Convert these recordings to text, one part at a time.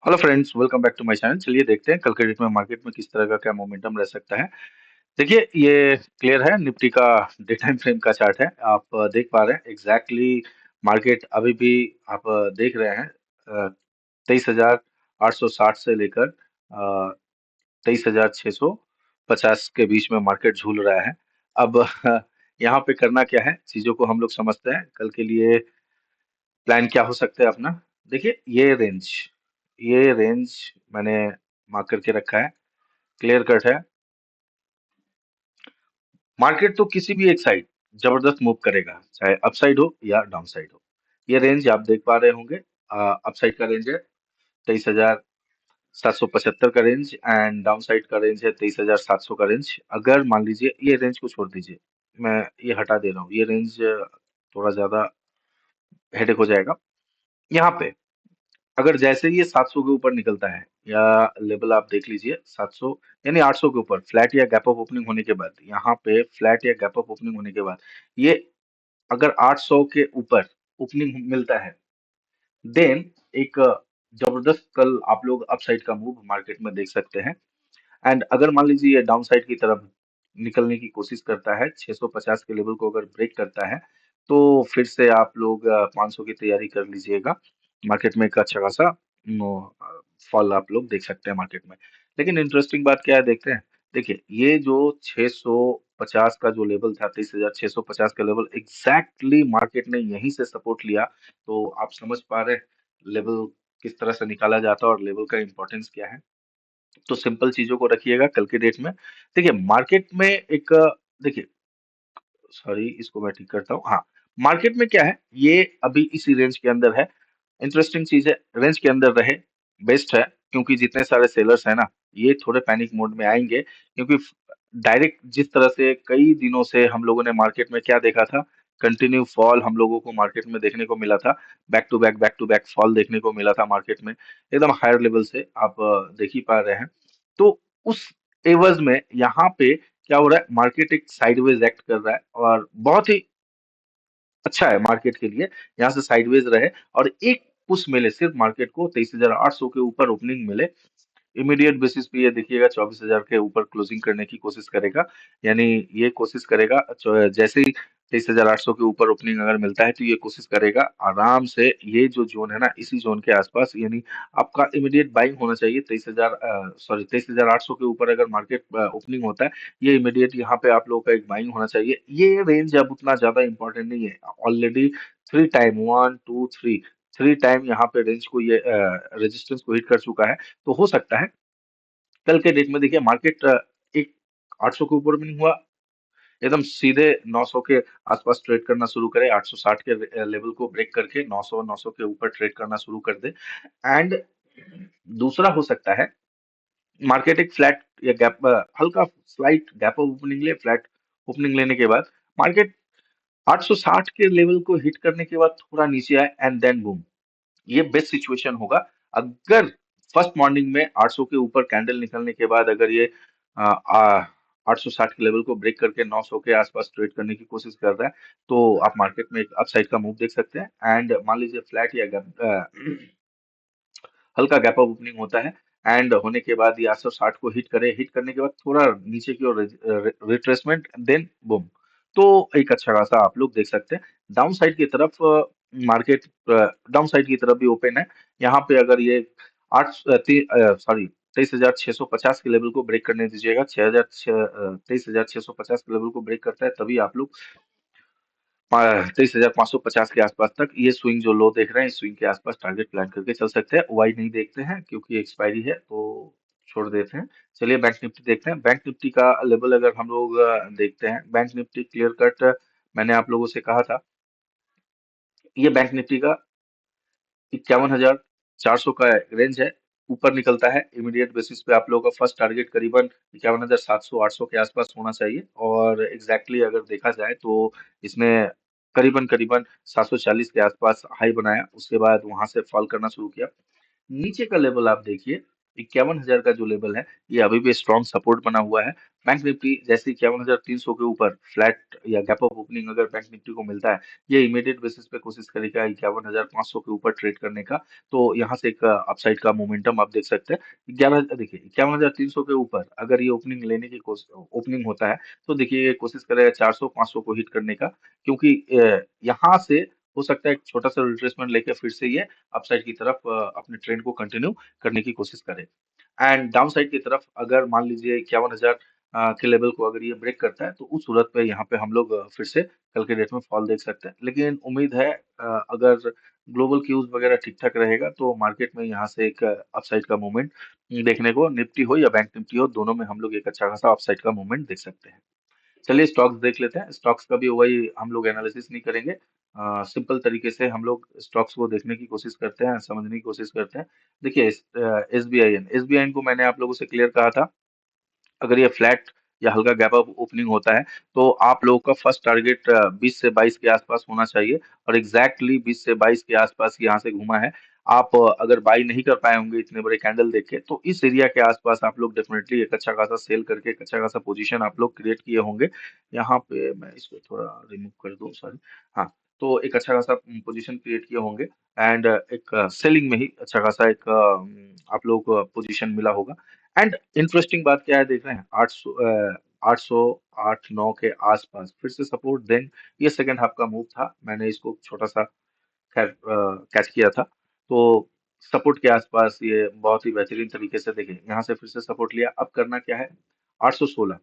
Hello friends, welcome back to my channel. चलिए देखते हैं कल के डेट में मार्केट में किस तरह का क्या मोमेंटम रह सकता है। देखिए, ये क्लियर है, निफ्टी का डे टाइम फ्रेम का चार्ट है। आप देख पा रहे हैं एग्जैक्टली मार्केट अभी भी आप देख रहे हैं 23,860 से लेकर 23,650 के बीच में मार्केट झूल रहा है। अब यहाँ पे करना क्या है, चीजों को हम लोग समझते हैं। कल के लिए प्लान क्या हो सकता है अपना। देखिए, ये रेंज मैंने मार्क करके रखा है, क्लियर कट है। मार्केट तो किसी भी एक साइड जबरदस्त मूव करेगा, चाहे अपसाइड हो या डाउन साइड हो। ये रेंज आप देख पा रहे होंगे, अपसाइड का रेंज है 23,775 का रेंज, एंड डाउन साइड का रेंज है 23,700 का रेंज। अगर मान लीजिए ये रेंज को छोड़ दीजिए, मैं ये हटा दे रहा हूँ, ये रेंज थोड़ा ज्यादा हेडेक हो जाएगा। यहाँ पे अगर जैसे ही ये 700 के ऊपर निकलता है, या लेवल आप देख लीजिए 700 यानी 800 के ऊपर फ्लैट या गैप अप ओपनिंग होने के बाद, यहाँ पे फ्लैट या गैप अप ओपनिंग होने के बाद ये अगर 800 के ऊपर ओपनिंग मिलता है, देन एक जबरदस्त कल आप लोग अपसाइड का मूव मार्केट में देख सकते हैं। एंड अगर मान लीजिए ये डाउन साइड की तरफ निकलने की कोशिश करता है, 650 के लेवल को अगर ब्रेक करता है, तो फिर से आप लोग 500 की तैयारी कर लीजिएगा। मार्केट में एक अच्छा खासा फॉल आप लोग देख सकते हैं मार्केट में। लेकिन इंटरेस्टिंग बात क्या है, देखते हैं। देखिए, ये जो 650 का जो लेवल था, 23,650 का लेवल, एग्जैक्टली मार्केट ने यहीं से सपोर्ट लिया। तो आप समझ पा रहे हैं लेवल किस तरह से निकाला जाता है और लेवल का इंपॉर्टेंस क्या है। तो सिंपल चीजों को रखिएगा कल के डेट में। देखिए मार्केट में एक देखिए, सॉरी, इसको मैं ठीक करता हूँ। हाँ, मार्केट में क्या है, ये अभी इसी रेंज के अंदर है। इंटरेस्टिंग चीज है, रेंज के अंदर रहे बेस्ट है, क्योंकि जितने सारे सेलर्स है ना, ये थोड़े पैनिक मोड में आएंगे। क्योंकि डायरेक्ट जिस तरह से कई दिनों से हम लोगों ने मार्केट में क्या देखा था, कंटिन्यू फॉल हम लोगों को मार्केट में देखने को मिला था। बैक टू बैक फॉल देखने को मिला था मार्केट में, एकदम हायर लेवल से आप देख ही पा रहे हैं। तो उस एवज में यहाँ पे क्या हो रहा है, मार्केट एक साइडवेज एक्ट कर रहा है, और बहुत ही अच्छा है मार्केट के लिए यहाँ से साइडवेज रहे, और एक पुश मिले सिर्फ मार्केट को 23,800 के ऊपर ओपनिंग मिले। इमीडिएट बेसिस पे ये देखिएगा 24,000 के ऊपर क्लोजिंग करने की कोशिश करेगा। यानी ये कोशिश करेगा, जैसे ही 23,800 के ऊपर ओपनिंग अगर मिलता है, तो ये कोशिश करेगा आराम से, ये जो जोन है ना, इसी जोन के आसपास, यानी आपका इमीडिएट बाइंग होना चाहिए 23,800 के ऊपर अगर मार्केट ओपनिंग होता है। ये इमीडिएट यहाँ पे आप लोगों का एक बाइंग होना चाहिए। ये रेंज अब उतना ज्यादा इंपॉर्टेंट नहीं है, already three time, 1 2 3, three time यहाँ पे रेंज को, ये रेजिस्टेंस को हिट कर चुका है। तो हो सकता है कल के डेट में, देखिए मार्केट एक 800 के ऊपर भी नहीं हुआ, एकदम सीधे 900 के आसपास ट्रेड करना शुरू करे, 860 के लेवल को ब्रेक करके 900 के ऊपर ट्रेड करना शुरू कर दे। एंड दूसरा हो सकता है, मार्केट एक फ्लैट या गैप, हल्का स्लाइट गैप ओपनिंग ले, फ्लैट ओपनिंग लेने के बाद मार्केट 860 के लेवल को हिट करने के बाद थोड़ा नीचे आए, एंड देन बूम। ये बेस्ट सिचुएशन होगा। अगर फर्स्ट मॉर्निंग में 800 के ऊपर कैंडल निकलने के बाद अगर ये 860 के लेवल को ब्रेक करके 900 के आसपास ट्रेड करने की कोशिश कर रहा है, तो आप मार्केट में एक अपसाइड का मूव देख सकते हैं। एंड मान लीजिए फ्लैट या हल्का गैप अप ओपनिंग होता है, एंड होने के बाद ये 860 को हिट करे, हिट करने के बाद थोड़ा नीचे की ओर रिट्रेसमेंट, देन बूम। तो एक अच्छा खासा आप लोग देख सकते हैं। डाउन साइड की तरफ मार्केट डाउन साइड की तरफ भी ओपन है। यहाँ पे अगर ये आठ सॉरी 23,650 के लेवल को ब्रेक करने दीजिएगा, 23,650 के लेवल को ब्रेक करता है, तभी आप लोग 23,550 के आसपास तक, ये स्विंग जो लो देख रहे हैं, इस स्विंग के आसपास टारगेट प्लान करके चल सकते हैं। वाई नहीं देखते हैं क्योंकि एक्सपायरी है, तो छोड़ देते हैं। चलिए बैंक निफ्टी देखते हैं। बैंक निफ्टी का लेवल अगर हम लोग देखते हैं, बैंक निफ्टी क्लियर कट, मैंने आप लोगों से कहा था, ये बैंक निफ्टी का 51,400 का रेंज है। ऊपर निकलता है इमीडिएट बेसिस पे आप लोगों का फर्स्ट टारगेट करीबन 51,700 800 के आसपास होना चाहिए। और एग्जैक्टली अगर देखा जाए तो इसने करीबन करीबन 740 के आसपास हाई बनाया, उसके बाद वहां से फॉल करना शुरू किया। नीचे का लेवल आप देखिए, 51,000 का जो लेवल है ये अभी भी स्ट्रॉन्ग सपोर्ट बना हुआ है। बैंक निफ्टी जैसे 51,300 के ऊपर फ्लैट या गैप अप ओपनिंग अगर बैंक निफ्टी को मिलता है, ये इमीडिएट बेसिस पे कोशिश करेगा 51,500 के ऊपर ट्रेड करने का। तो यहाँ से एक अपसाइड का मोमेंटम आप देख सकते हैं। 11 देखिए 51,300 के ऊपर अगर ये ओपनिंग लेने की ओपनिंग होता है, तो देखिए ये कोशिश करेगा 400 500 को हिट करने का, क्योंकि यहाँ से हो सकता है एक छोटा सा रिट्रेसमेंट लेके फिर से ये अपसाइड की तरफ अपने ट्रेंड को कंटिन्यू करने की कोशिश करे। एंड डाउन साइड की तरफ अगर मान लीजिए 51,000 के लेवल को अगर ये ब्रेक करता है, तो उस सूरत पे यहाँ पे हम लोग फिर से कल के डेट में फॉल देख सकते हैं। लेकिन उम्मीद है अगर ग्लोबल क्यूज वगैरह ठीक ठाक रहेगा तो मार्केट में यहाँ से एक अपसाइड का मूवमेंट देखने को, निफ्टी हो या बैंक निफ्टी हो, दोनों में हम लोग एक अच्छा खासा अपसाइड का मूवमेंट देख सकते हैं। चलिए स्टॉक्स देख लेते हैं। स्टॉक्स का भी वही हम लोग एनालिसिस नहीं करेंगे, सिंपल तरीके से हम लोग स्टॉक्स को देखने की कोशिश करते हैं, समझने की कोशिश करते हैं। देखिए एसबीआई को मैंने आप लोगों से क्लियर कहा था, अगर ये फ्लैट या हल्का गैप अप ओपनिंग होता है, तो आप लोगों का फर्स्ट टारगेट 20 से 22 के आसपास होना चाहिए, और एग्जैक्टली 20 से 22 के आसपास यहाँ से घूमा है। आप अगर बाई नहीं कर पाए होंगे इतने बड़े कैंडल देख के, तो इस एरिया के आसपास आप लोग डेफिनेटली एक अच्छा खासा सेल करके एक अच्छा खासा पोजीशन आप लोग क्रिएट किए होंगे। यहाँ पे मैं इसको थोड़ा रिमूव कर दूं, सॉरी। हाँ, तो एक अच्छा खासा पोजीशन क्रिएट किए होंगे, एंड एक सेलिंग में ही अच्छा खासा एक आप लोग को पोजीशन मिला होगा। एंड इंटरेस्टिंग बात क्या है देख रहे हैं, 800 809 के आसपास फिर से सपोर्ट, देन ये सेकंड हाफ का मूव था, मैंने इसको छोटा सा खैर कैच किया था। तो सपोर्ट के आसपास ये बहुत ही बेहतरीन तरीके से देखें, यहाँ से फिर से सपोर्ट लिया। अब करना क्या है, 816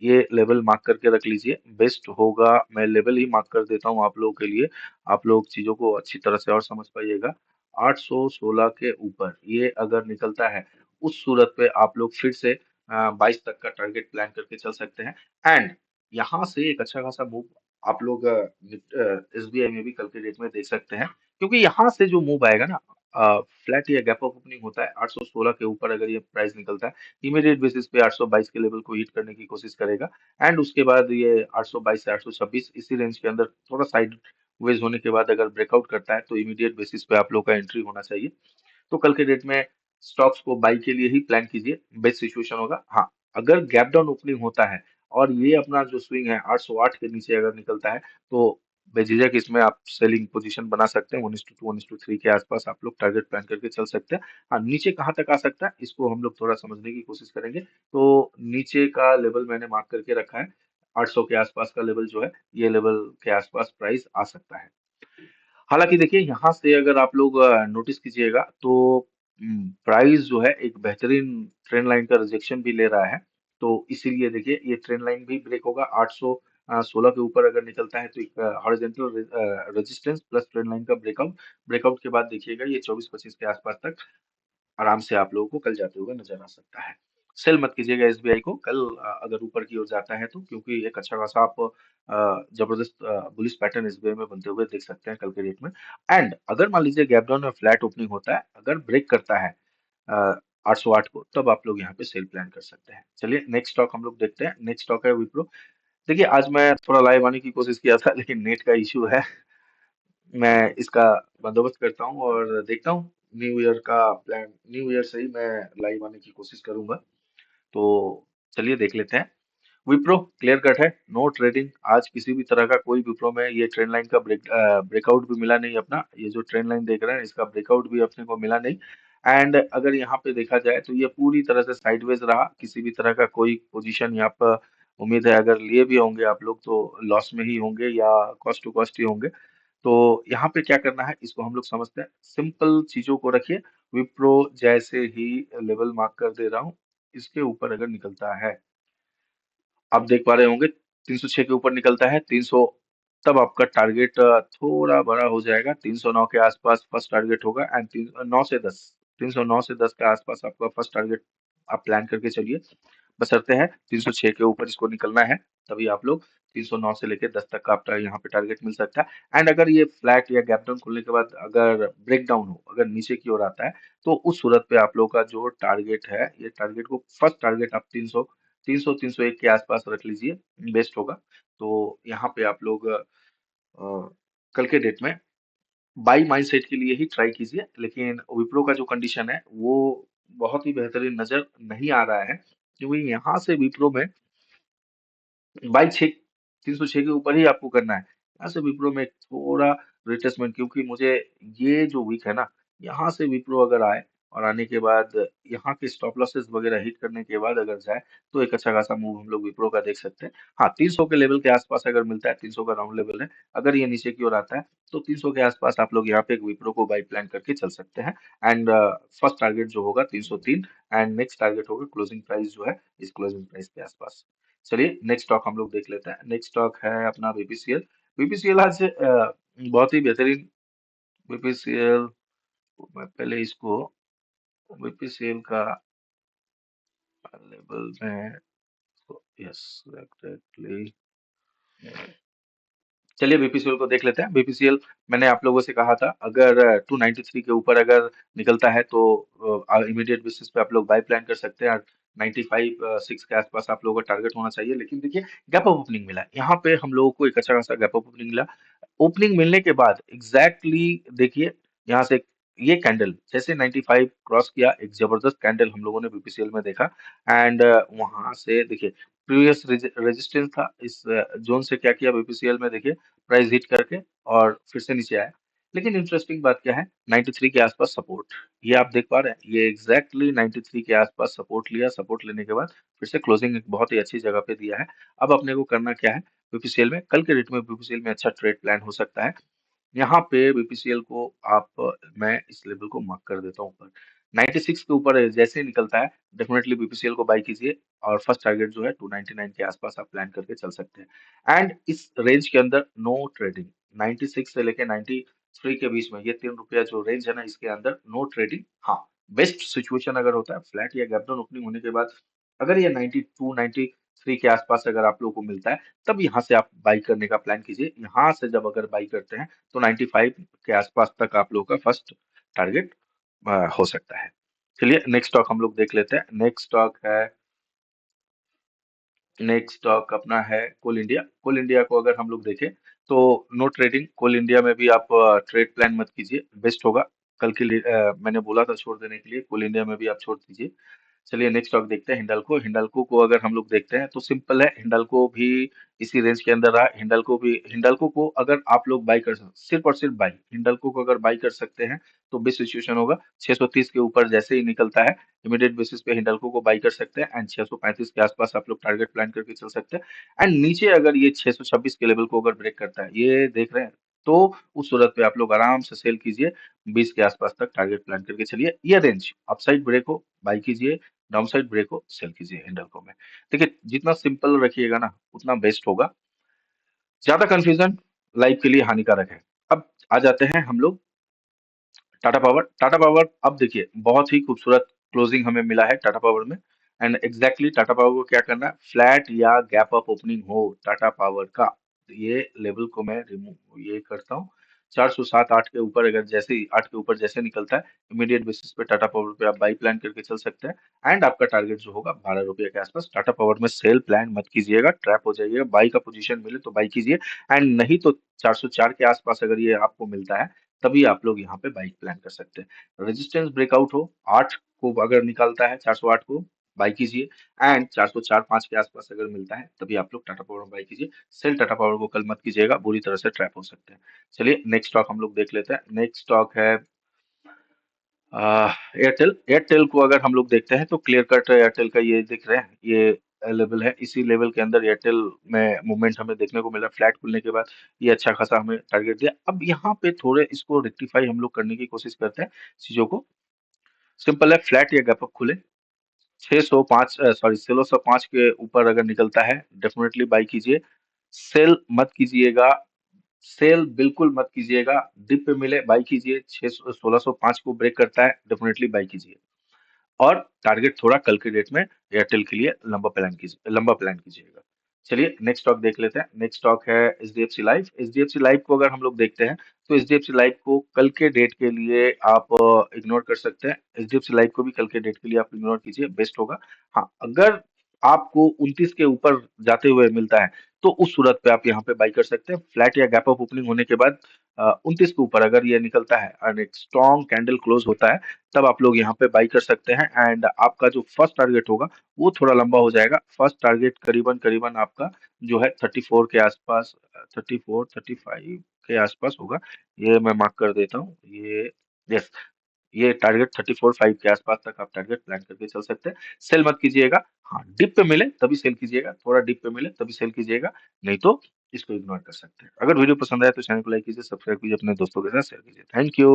ये लेवल मार्क करके रख लीजिए, बेस्ट होगा। मैं लेवल ही मार्क कर देता हूँ आप लोगों के लिए, आप लोग चीजों को अच्छी तरह से और समझ पाइएगा। 816 के ऊपर ये अगर निकलता है, उस सूरत पे आप लोग फिर से 22 तक का टारगेट प्लान करके चल सकते हैं। एंड यहाँ से एक अच्छा खासा मूव आप लोग एसबीआई में भी कल के डेट में देख सकते हैं, क्योंकि यहाँ से जो मूव आएगा ना, फ्लैट या गैप अप ओपनिंग होता है 816 के ऊपर, अगर ये प्राइस निकलता है इमीडिएट बेसिस पे 822 के लेवल को हिट करने की कोशिश करेगा। एंड उसके बाद ये 822 से 826 इसी रेंज के अंदर थोड़ा साइड वेज होने के बाद अगर ब्रेकआउट करता है, तो इमीडिएट बेसिस पे आप लोग का एंट्री होना चाहिए। तो कल के डेट में स्टॉक्स को बाई के लिए ही प्लान कीजिए, बेस्ट सिचुएशन होगा। हाँ, अगर गैप डाउन ओपनिंग होता है और ये अपना जो स्विंग है 808 के नीचे अगर निकलता है, तो बेझिझक इसमें आप सेलिंग पोजीशन बना सकते हैं। 1:2 1:3 के आसपास आप लोग टारगेट प्लान करके चल सकते हैं। हाँ, नीचे कहाँ तक आ सकता है इसको हम लोग थोड़ा समझने की कोशिश करेंगे। तो नीचे का लेवल मैंने मार्क करके रखा है, 800 के आसपास का लेवल जो है, ये लेवल के आसपास प्राइस आ सकता है। हालांकि देखिए यहाँ से अगर आप लोग नोटिस कीजिएगा, तो प्राइस जो है एक बेहतरीन ट्रेंड लाइन का रिजेक्शन भी ले रहा है। तो इसीलिए देखिए ये ट्रेंड लाइन भी ब्रेक होगा, 816 के ऊपर अगर निकलता है, तो एक horizontal resistance plus trend line का ब्रेकआउट, ब्रेकआउट के बाद देखिएगा ये 24-25 के आसपास तक आराम से आप लोगों को कल जाते हुए नजर आ सकता है। सेल मत कीजिएगा एसबीआई को कल, अगर ऊपर की ओर जाता है तो, क्योंकि एक अच्छा खासा आप जबरदस्त बुलिश पैटर्न एसबीआई में बनते हुए देख सकते हैं कल के डेट में। एंड अगर मान लीजिए गैप डाउन में फ्लैट ओपनिंग होता है, अगर ब्रेक करता है 808 को, तब आप लोग यहाँ पे सेल प्लान कर सकते हैं। चलिए नेक्स्ट स्टॉक हम लोग देखते हैं। नेक्स्ट स्टॉक है विप्रो। देखिए आज मैं थोड़ा लाइव आने की कोशिश किया था, लेकिन नेट का इश्यू है। मैं इसका बंदोबस्त करता हूँ और देखता हूँ, न्यू ईयर का प्लान, न्यू ईयर से ही मैं लाइव आने की कोशिश करूंगा। तो चलिए देख लेते हैं। विप्रो क्लियर कट है, नो ट्रेडिंग आज किसी भी तरह का। कोई विप्रो में ये ट्रेंड लाइन का ब्रेकआउट भी मिला नहीं अपना, ये जो ट्रेंड लाइन देख रहे हैं इसका ब्रेकआउट भी अपने को मिला नहीं। एंड अगर यहाँ पे देखा जाए तो ये पूरी तरह से साइडवेज रहा, किसी भी तरह का कोई पोजीशन यहाँ पर उम्मीद है अगर लिए भी होंगे आप लोग तो लॉस में ही होंगे या कॉस्ट टू कॉस्ट ही होंगे। तो यहाँ पे क्या करना है इसको हम लोग समझते हैं, सिंपल चीजों को रखिए। विप्रो जैसे ही लेवल मार्क कर दे रहा हूँ, इसके ऊपर अगर निकलता है, आप देख पा रहे होंगे 306 के ऊपर निकलता है 300, तब आपका टारगेट थोड़ा बड़ा हो जाएगा। 309 के आसपास फर्स्ट टारगेट होगा, एंड 9 से 10, 309 से 10 के आसपास आपका फर्स्ट टारगेट आप प्लान करके चलिए। बशर्ते है 306 के ऊपर इसको निकलना है, तभी आप लोग 309 से लेकर 10 तक का आपका यहाँ पे टारगेट मिल सकता है। एंड अगर ये फ्लैट या गैप डाउन खुलने के बाद अगर ब्रेक डाउन हो, अगर नीचे की ओर आता है, तो उस सूरत पे आप लोग का जो टारगेट है, ये टारगेट को फर्स्ट टारगेट आप 300 300 301 के आसपास रख लीजिए, बेस्ट होगा। तो यहाँ पे आप लोग कल के डेट में बाई माइंडसेट के लिए ही ट्राई कीजिए, लेकिन विप्रो का जो कंडीशन है वो बहुत ही बेहतरीन नजर नहीं आ रहा है, क्योंकि यहाँ से विप्रो में बाई 306 के ऊपर ही आपको करना है। यहाँ से विप्रो में थोड़ा रिट्रेसमेंट, क्योंकि मुझे ये जो वीक है ना, यहाँ से विप्रो अगर आए और आने के बाद यहाँ के स्टॉप लॉसेस वगैरह हिट करने के बाद अगर जाए, तो एक अच्छा खासा मूव हम लोग विप्रो का देख सकते हैं। हाँ, 300 के लेवल के आसपास अगर मिलता है, 300 का राउंड लेवल है, अगर ये नीचे की ओर आता है, तो 300 के आसपास आप लोग यहाँ पे एक विप्रो को बाई प्लान करके चल सकते हैं। एंड फर्स्ट टारगेट जो होगा 303, एंड नेक्स्ट टारगेट होगा क्लोजिंग प्राइस जो है इस क्लोजिंग प्राइस के आसपास। चलिए नेक्स्ट स्टॉक हम लोग देख लेते हैं। नेक्स्ट स्टॉक है अपना बीपीसीएल। बीपीसीएल आज बहुत ही बेहतरीन बीपीसीएल। मैं पहले इसको बीपीसीएल का लेवल में, यस एग्जैक्टली, चलिए बीपीसीएल को देख लेते हैं। बीपीसीएल मैंने आप लोगों से कहा था, अगर 293 के ऊपर अगर निकलता है तो इमीडिएट बेसिस पे आप लोग बाय प्लान कर सकते हैं। 95 6 के आसपास आप लोगों का टारगेट होना चाहिए। लेकिन देखिए, गैप अप ओपनिंग मिला है यहाँ पे हम लोगों को, एक अच्छा खासा गैप अप ओपनिंग मिला। ओपनिंग मिलने के बाद देखिए, यहाँ से ये कैंडल जैसे 95 क्रॉस किया, एक जबरदस्त कैंडल हम लोगों ने बीपीसीएल में देखा। एंड वहां से देखिए, प्रीवियस रेजिस्टेंस था इस जोन से, क्या किया बीपीसीएल में देखिए, प्राइस हिट करके और फिर से नीचे आया। लेकिन इंटरेस्टिंग बात क्या है, 93 के आसपास सपोर्ट, ये आप देख पा रहे हैं, ये एग्जैक्टली 93 के आसपास सपोर्ट लिया। सपोर्ट लेने के बाद फिर से क्लोजिंग एक बहुत ही अच्छी जगह पे दिया है। अब अपने को करना क्या है, बीपीसीएल में कल के डेट में बीपीसीएल में अच्छा ट्रेड प्लान हो सकता है। यहाँ पे बीपीसीएल को मैं इस लेवल को मार्क कर देता हूँ ऊपर। 96 के ऊपर जैसे ही निकलता है, डेफिनेटली बीपीसीएल को बाई कीजिए, और फर्स्ट टारगेट जो है 299 के आसपास आप प्लान करके चल सकते हैं। एंड इस रेंज के अंदर नो ट्रेडिंग, 96 से लेके 93 के बीच में, ये 3 रुपया जो रेंज है ना, इसके अंदर नो ट्रेडिंग। हाँ, बेस्ट सिचुएशन अगर होता है फ्लैट या गैप डाउन ओपनिंग होने के बाद, अगर ये 92 93 के आसपास अगर आप लोगों को मिलता है, तब यहाँ से आप बाई करने का प्लान कीजिए। यहाँ से जब अगर बाई करते हैं, तो 95 के आसपास तक आप लोगों का फर्स्ट टारगेट हो सकता है। चलिए नेक्स्ट स्टॉक हम लोग देख लेते हैं। नेक्स्ट स्टॉक अपना है कोल इंडिया। कोल इंडिया को अगर हम लोग देखें, तो नो ट्रेडिंग कोल इंडिया में भी आप ट्रेड प्लान मत कीजिए, बेस्ट होगा। कल के लिए मैंने बोला था छोड़ देने के लिए, कोल इंडिया में भी आप छोड़ दीजिए। चलिए नेक्स्ट स्टॉक देखते हैं हिंडाल्को। हिंडाल्को को अगर हम लोग देखते हैं, तो सिंपल है, हिंडाल्को भी इसी रेंज के अंदर रहा। हिंडाल्को को अगर आप लोग बाई कर सकते, सिर्फ और सिर्फ बाई, हिंडाल्को को अगर बाई कर सकते हैं, तो बेस्ट सिचुएशन होगा 630 के ऊपर जैसे ही निकलता है, इमीडिएट बेसिस पे हिंडाल्को को बाई कर सकते हैं। एंड 635 के आसपास आप लोग टारगेट प्लान करके चल सकते हैं। एंड नीचे अगर ये 626 के लेवल को अगर ब्रेक करता है, ये देख रहे हैं, तो उस सूरत पे आप लोग आराम से सेल कीजिए। 20 के आसपास तक टारगेट प्लान करके चलिए। ये रेंज अपसाइड ब्रेक हो बाई कीजिए, डाउनसाइड ब्रेक हो सेल कीजिए हिंडाल्को में। देखिए, जितना सिंपल रखिएगा ना, उतना बेस्ट होगा। ज्यादा कंफ्यूजन लाइफ के लिए हानिकारक है। अब आ जाते हैं हम लोग टाटा पावर। टाटा पावर, अब देखिए, बहुत ही खूबसूरत क्लोजिंग हमें मिला है टाटा पावर में। एंड एग्जैक्टली टाटा पावर को क्या करना है, फ्लैट या गैप अप ओपनिंग हो टाटा पावर का, तो ये लेवल को मैं रिमूव ये करता हूँ। 407 8 के ऊपर, अगर जैसे ही 8 के ऊपर जैसे निकलता है, इमीडिएट बेसिस पे टाटा पावर पे आप बाई प्लान करके चल सकते हैं। एंड आपका टारगेट जो होगा 12 रुपये के आसपास। टाटा पावर में सेल प्लान मत कीजिएगा, ट्रैप हो जाइएगा। बाई का पोजीशन मिले तो बाई कीजिए। एंड नहीं तो 404 के आसपास अगर ये आपको मिलता है, तभी आप लोग यहाँ पे बाइक प्लान कर सकते हैं। रेजिस्टेंस ब्रेकआउट हो 8 को अगर निकालता है, 408 को बाई कीजिए। एंड 404 5 के आसपास अगर मिलता है, तभी आप लोग टाटा पावर में बाई कीजिए। सेल टाटा पावर को कल मत कीजिएगा, बुरी तरह से ट्रैप हो सकते हैं। चलिए नेक्स्ट स्टॉक हम लोग देख लेते हैं। नेक्स्ट स्टॉक है एयरटेल। एयरटेल को अगर हम लोग देखते हैं, तो क्लियर कट एयरटेल का ये दिख रहे हैं, ये लेवल है। इसी लेवल के अंदर एयरटेल में मूवमेंट हमें देखने को मिला फ्लैट खुलने के बाद। ये अच्छा खासा हमें टारगेट दिया। अब यहाँ पे थोड़े इसको रेक्टिफाई हम लोग करने की कोशिश करते हैं चीजों को। सिंपल है, फ्लैट या गैप अप खुले 605 सॉरी 1605 के ऊपर अगर निकलता है, डेफिनेटली बाई कीजिए। सेल मत कीजिएगा, सेल बिल्कुल मत कीजिएगा। डिप पे मिले बाई कीजिए। 1605 को ब्रेक करता है, डेफिनेटली बाई कीजिए। और टारगेट थोड़ा कल के डेट में एयरटेल के लिए लंबा प्लान कीजिएगा। चलिए नेक्स्ट स्टॉक देख लेते हैं। नेक्स्ट स्टॉक है एचडीएफसी लाइफ। एचडीएफसी लाइफ को अगर हम लोग देखते हैं, तो एचडीएफसी लाइफ को कल के डेट के लिए आप इग्नोर कर सकते हैं। एचडीएफसी लाइफ को भी कल के डेट के लिए आप इग्नोर कीजिए, बेस्ट होगा। हाँ, अगर आपको 29 के ऊपर जाते हुए मिलता है, तो उस सूरत पे आप यहाँ पे बाई कर सकते हैं। फ्लैट या गैप अप ओपनिंग होने के बाद 29 के ऊपर अगर ये निकलता है और एक स्ट्रॉन्ग कैंडल क्लोज होता है, तब आप लोग यहाँ पे बाई कर सकते हैं। एंड आपका जो फर्स्ट टारगेट होगा वो थोड़ा लंबा हो जाएगा। फर्स्ट टारगेट करीबन करीबन आपका जो है 34 के आसपास, 34 35 के आसपास होगा। ये मैं मार्क कर देता हूँ। यस, ये टारगेट 34.5 के आसपास तक आप टारगेट प्लान करके चल सकते हैं। सेल मत कीजिएगा। हाँ, डिप पे मिले तभी सेल कीजिएगा, थोड़ा डिप पे मिले तभी सेल कीजिएगा, नहीं तो इसको इग्नोर कर सकते हैं। अगर वीडियो पसंद आए तो चैनल को लाइक कीजिए, सब्सक्राइब कीजिए, अपने दोस्तों के साथ शेयर कीजिए। Thank you.